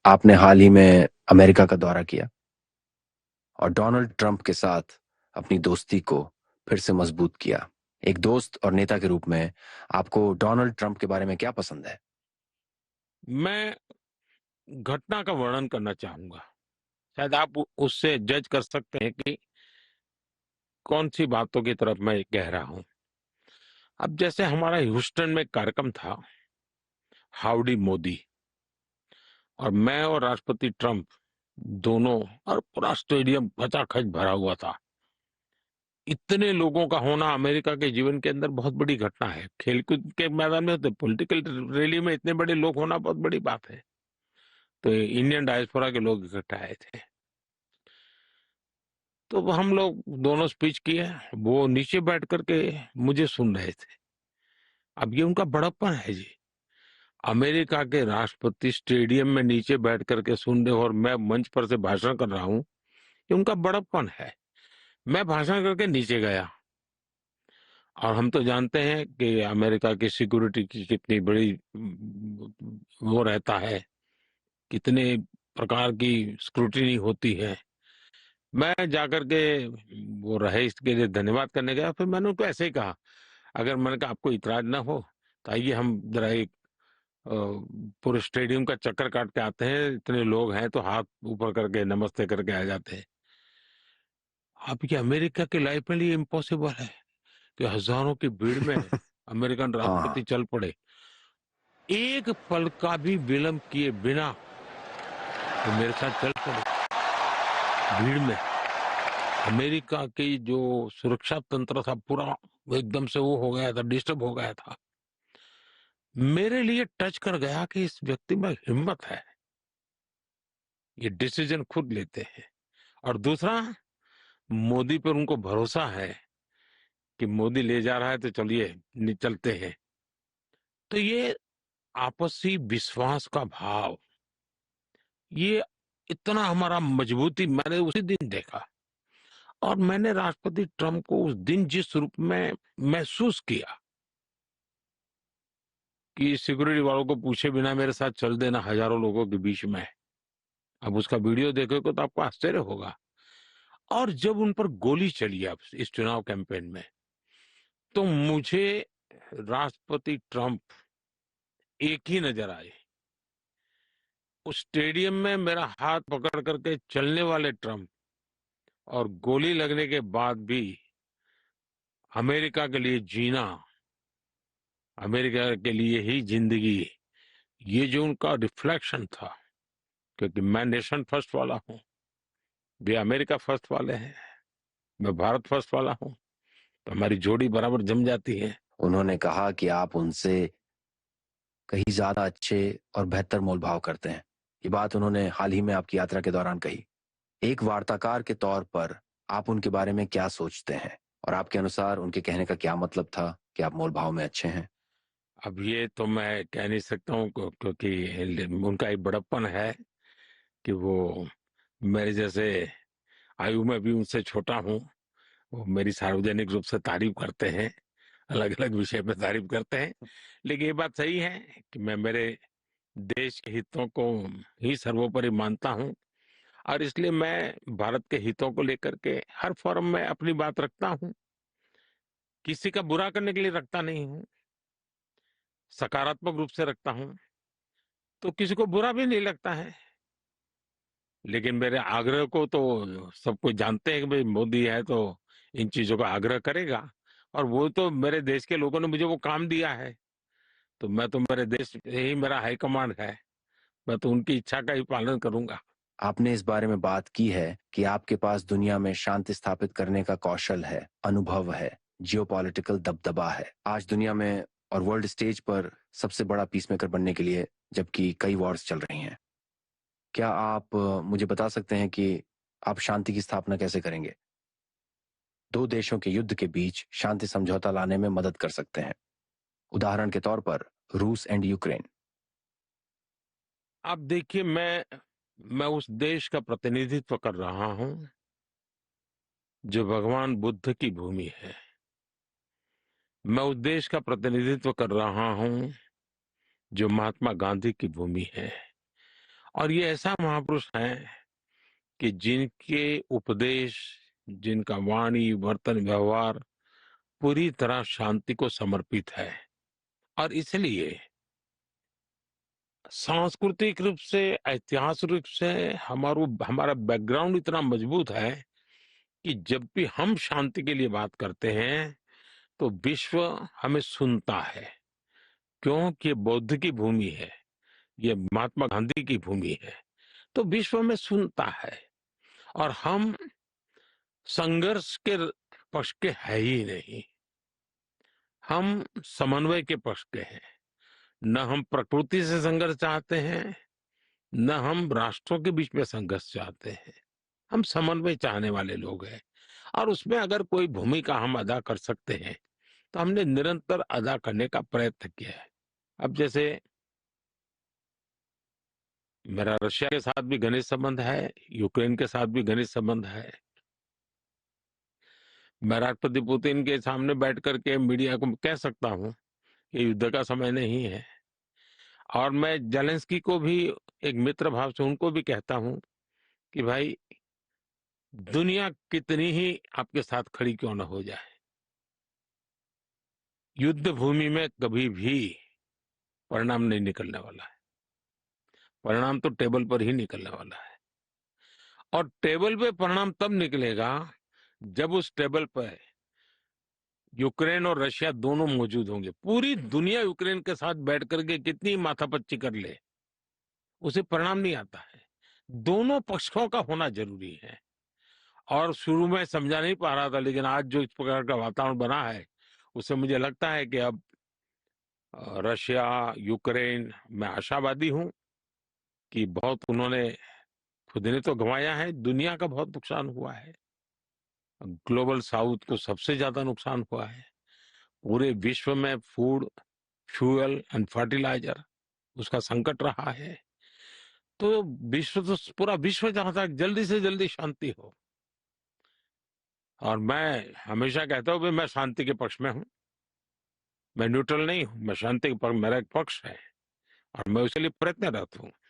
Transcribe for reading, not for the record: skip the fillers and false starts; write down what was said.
आपने हाल ही में अमेरिका का दौरा किया और डोनाल्ड ट्रंप के साथ अपनी दोस्ती को फिर से मजबूत किया। एक दोस्त और नेता के रूप में आपको डोनाल्ड ट्रंप के बारे में क्या पसंद है? मैं घटना का वर्णन करना चाहूंगा। शायद आप उससे जज कर सकते हैं कि कौन सी बातों की तरफ मैं कह रहा हूं। अब जैसे हमारा ह्यूस्टन में एक कार्यक्रम था, हाउडी मोदी, और मैं और राष्ट्रपति ट्रंप दोनों, और पूरा स्टेडियम खचाखच भरा हुआ था। इतने लोगों का होना अमेरिका के जीवन के अंदर बहुत बड़ी घटना है। खेलकूद के मैदान में तो पॉलिटिकल रैली में इतने बड़े लोग होना बहुत बड़ी बात है। तो इंडियन डायस्पोरा के लोग इकट्ठा आए थे। तो हम लोग दोनों स्पीच किए। वो नीचे बैठ करके मुझे सुन रहे थे। अब ये उनका बड़प्पन है जी। अमेरिका के राष्ट्रपति स्टेडियम में नीचे बैठ करके सुन रहे हो और मैं मंच पर से भाषण कर रहा हूं। ये उनका बड़प्पन है। मैं भाषण करके नीचे गया, और हम तो जानते हैं कि अमेरिका की सिक्योरिटी की कितनी बड़ी वो रहता है, कितने प्रकार की स्क्रूटिनी होती है। मैं जाकर के वो रहे इसके लिए धन्यवाद करने गया। फिर मैंने उनको ऐसे ही कहा, अगर मैंने कहा आपको इतराज ना हो तो आइए हम जरा एक अ, पूरे स्टेडियम का चक्कर काट के आते हैं। इतने लोग हैं तो हाथ ऊपर करके नमस्ते करके आ जाते हैं। अब ये अमेरिका की लाइफ में ये इम्पॉसिबल है कि हजारों की भीड़ में अमेरिकन हाँ। राष्ट्रपति चल पड़े, एक पल का भी विलंब किए बिना वो मेरे साथ चल पड़े भीड़ में। अमेरिका की जो सुरक्षा तंत्र था पूरा वो एकदम से वो हो गया था, डिस्टर्ब हो गया था। मेरे लिए टच कर गया कि इस व्यक्ति में हिम्मत है, ये डिसीजन खुद लेते हैं। और दूसरा, मोदी पर उनको भरोसा है कि मोदी ले जा रहा है तो चलिए चलते हैं। तो ये आपसी विश्वास का भाव, ये इतना हमारा मजबूती मैंने उसी दिन देखा। और मैंने राष्ट्रपति ट्रंप को उस दिन जिस रूप में महसूस किया कि सिक्योरिटी वालों को पूछे बिना मेरे साथ चल देना हजारों लोगों के बीच में। अब उसका वीडियो देखोगे तो आपको आश्चर्य होगा। और जब उन पर गोली चली अब इस चुनाव कैंपेन में, तो मुझे राष्ट्रपति ट्रंप एक ही नजर आए। उस स्टेडियम में मेरा हाथ पकड़ करके चलने वाले ट्रंप, और गोली लगने के बाद भी अमेरिका के लिए जीना, अमेरिका के लिए ही जिंदगी, ये जो उनका रिफ्लेक्शन था। क्योंकि मैं नेशन फर्स्ट वाला हूं, वे अमेरिका फर्स्ट वाले हैं, मैं भारत फर्स्ट वाला हूं, तो हमारी जोड़ी बराबर जम जाती है। उन्होंने कहा कि आप उनसे कहीं ज्यादा अच्छे और बेहतर मोलभाव करते हैं। ये बात उन्होंने हाल ही में आपकी यात्रा के दौरान कही। एक वार्ताकार के तौर पर आप उनके बारे में क्या सोचते हैं और आपके अनुसार उनके कहने का क्या मतलब था कि आप मोलभाव में अच्छे हैं? अब ये तो मैं कह नहीं सकता हूँ क्योंकि उनका एक बड़प्पन है कि वो मेरे जैसे आयु में भी उनसे छोटा हूँ। वो मेरी सार्वजनिक रूप से तारीफ करते हैं, अलग अलग विषय पे तारीफ करते हैं। लेकिन ये बात सही है कि मैं मेरे देश के हितों को ही सर्वोपरि मानता हूँ। और इसलिए मैं भारत के हितों को लेकर के हर फोरम में अपनी बात रखता हूँ। किसी का बुरा करने के लिए रखता नहीं हूँ, सकारात्मक रूप से रखता हूँ। तो किसी को बुरा भी नहीं लगता है। लेकिन मेरे आग्रह को तो सब कोई जानते हैं कि भाई मोदी है तो इन चीजों का आग्रह करेगा। और वो तो मेरे देश के लोगों ने मुझे वो काम दिया है, तो मैं तो मेरे देश ही मेरा हाई कमांड है, मैं तो उनकी इच्छा का ही पालन करूंगा। आपने इस बारे में बात की है कि आपके पास दुनिया में शांति स्थापित करने का कौशल है, अनुभव है, जियोपॉलिटिकल दबदबा है। आज दुनिया में और वर्ल्ड स्टेज पर सबसे बड़ा पीसमेकर बनने के लिए जबकि कई वॉर्स चल रही हैं। क्या आप मुझे बता सकते हैं कि आप शांति की स्थापना कैसे करेंगे? दो देशों के युद्ध के बीच शांति समझौता लाने में मदद कर सकते हैं। उदाहरण के तौर पर रूस एंड यूक्रेन। अब देखिए, मैं उस देश का प्रतिनिधित्व कर रहा हूं जो भगवान बुद्ध की भूमि है। मैं उस देश का प्रतिनिधित्व कर रहा हूं जो महात्मा गांधी की भूमि है। और ये ऐसा महापुरुष है कि जिनके उपदेश, जिनका वाणी, वर्तन, व्यवहार पूरी तरह शांति को समर्पित है। और इसलिए सांस्कृतिक रूप से, ऐतिहासिक रूप से हमारा बैकग्राउंड इतना मजबूत है कि जब भी हम शांति के लिए बात करते हैं तो विश्व हमें सुनता है। क्योंकि ये बौद्ध की भूमि है, ये महात्मा गांधी की भूमि है, तो विश्व में सुनता है। और हम संघर्ष के पक्ष के है ही नहीं, हम समन्वय के पक्ष के हैं। न हम प्रकृति से संघर्ष चाहते हैं, न हम राष्ट्रों के बीच में संघर्ष चाहते हैं। हम समन्वय चाहने वाले लोग हैं। और उसमें अगर कोई भूमिका हम अदा कर सकते हैं तो हमने निरंतर अदा करने का प्रयत्न किया है। अब जैसे मेरा रशिया के साथ भी घनिष्ठ संबंध है, यूक्रेन के साथ भी घनिष्ठ संबंध है। मैं राष्ट्रपति पुतिन के सामने बैठ करके मीडिया को कह सकता हूं कि युद्ध का समय नहीं है। और मैं जेलेंस्की को भी एक मित्र भाव से उनको भी कहता हूं कि भाई, दुनिया कितनी ही आपके साथ खड़ी क्यों न हो जाए, युद्ध भूमि में कभी भी परिणाम नहीं निकलने वाला है। परिणाम तो टेबल पर ही निकलने वाला है। और टेबल पे परिणाम तब निकलेगा जब उस टेबल पर यूक्रेन और रशिया दोनों मौजूद होंगे। पूरी दुनिया यूक्रेन के साथ बैठ करके कितनी माथापच्ची कर ले, उसे परिणाम नहीं आता है। दोनों पक्षों का होना जरूरी है। और शुरू में समझा नहीं पा रहा था, लेकिन आज जो इस प्रकार का वातावरण बना है उससे मुझे लगता है कि अब रशिया, यूक्रेन, मैं आशावादी हूं कि बहुत उन्होंने खुद ने तो गंवाया है, दुनिया का बहुत नुकसान हुआ है। ग्लोबल साउथ को सबसे ज्यादा नुकसान हुआ है। पूरे विश्व में फूड, फ्यूल एंड फर्टिलाइजर उसका संकट रहा है। तो पूरा विश्व चाहता है जल्दी से जल्दी शांति हो। और मैं हमेशा कहता हूं कि मैं शांति के पक्ष में हूं। मैं न्यूट्रल नहीं हूं, मैं शांति के पक्ष, मेरा एक पक्ष है और मैं उसके लिए प्रयत्नरत हूं।